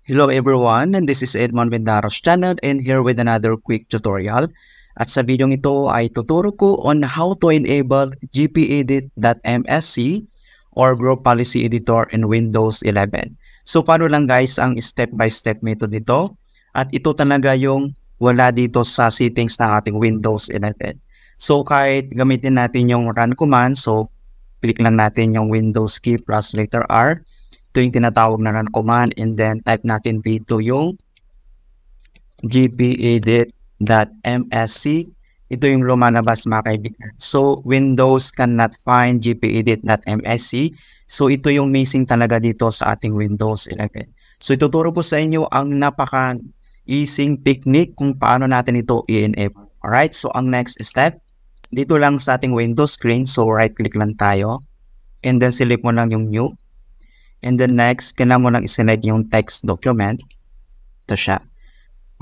Hello everyone, and this is Edmond Vendaros channel and here with another quick tutorial. At sa video ito ay tuturo ko on how to enable gpedit.msc or Group Policy Editor in Windows 11. So paano lang guys ang step-by-step method nito? At ito talaga yung wala dito sa settings ng ating Windows 11. So kahit gamitin natin yung run command, so click lang natin yung Windows key plus letter R. Ito yung tinatawag na run command and then type natin dito yung gpedit.msc. Ito yung lumalabas mga kaibigan. So, Windows cannot find gpedit.msc. So, ito yung missing talaga dito sa ating Windows 11. So, ituturo ko sa inyo ang napaka-easy technique kung paano natin ito i-enable. Alright, so ang next step, dito lang sa ating Windows screen. So, right-click lang tayo. And then, select mo lang yung new. And then next, kailangan mo lang iselect yung text document. Ito siya.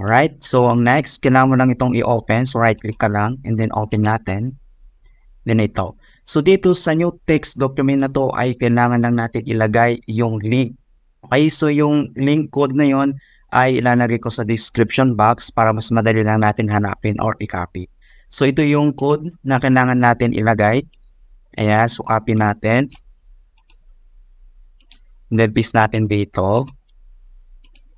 Alright, so ang next, kailangan mo lang itong i-open. So right-click ka lang and then open natin. Then ito. So dito sa new text document na to ay kailangan lang natin ilagay yung link. Okay, so yung link code na yon ay ilalagay ko sa description box para mas madali lang natin hanapin or i-copy. So ito yung code na kailangan natin ilagay. Ayan, so copy natin. And then paste natin dito.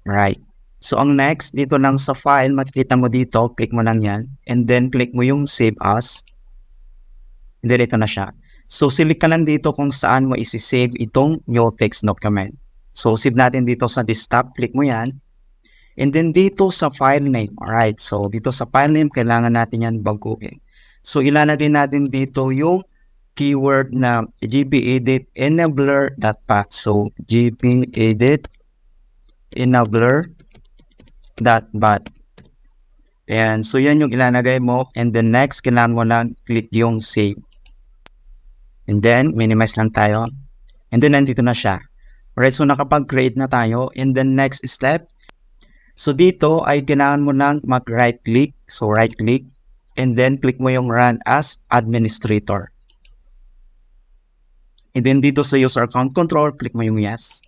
Right. So ang next, dito lang sa file, makikita mo dito, click mo lang yan. And then click mo yung save as. And then ito na siya. So select ka lang dito kung saan mo isi-save itong new text document. So save natin dito sa desktop, click mo yan. And then dito sa file name. Alright, so dito sa file name, kailangan natin yan baguhin. So ilalagay natin dito yung keyword na gpedit enabler.path. So gpedit enabler.path. And so yan yung ilalagay mo. And then next, kailangan mo lang click yung save. And then minimize lang tayo. And then nandito na siya. Alright, so nakapag-create na tayo. And then next step, so dito ay kailangan mo lang mag-right click. So right click. And then click mo yung run as administrator. And then dito sa user account control, click mo yung yes.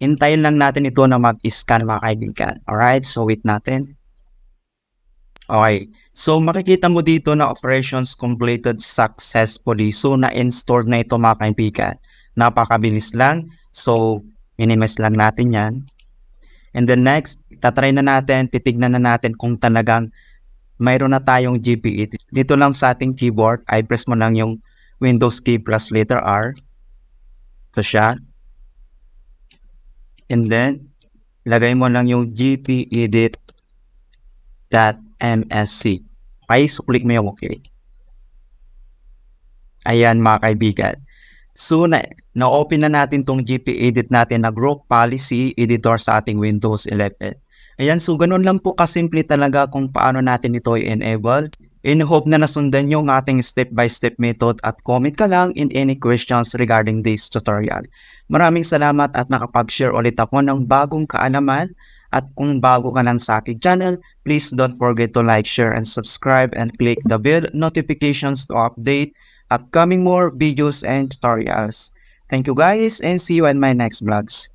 Hintayin lang natin ito na mag-scan mga kaibigan. Alright, so wait natin. Okay, so makikita mo dito na operations completed successfully. So na-install na ito mga kaibigan. Napakabilis lang. So minimize lang natin yan. And then next, tatry na natin, titignan na natin kung talagang mayroon na tayong gpedit. Dito lang sa ating keyboard, ay press mo lang yung Windows key plus letter R. Ito siya. And then, lagay mo lang yung gpedit.msc. Okay, so click mo yung okay. Ayan mga kaibigan. So, na-open na natin tong gpedit natin na Group Policy Editor sa ating Windows 11. Ayan, so ganun lang po kasimple talaga kung paano natin ito i-enable. In hope na nasundan nyo ang ating step-by-step method at comment ka lang in any questions regarding this tutorial. Maraming salamat at nakapag-share ulit ako ng bagong kaalaman. At kung bago ka lang sa aking channel, please don't forget to like, share, and subscribe and click the bell notifications to update upcoming more videos and tutorials. Thank you guys and see you in my next vlogs.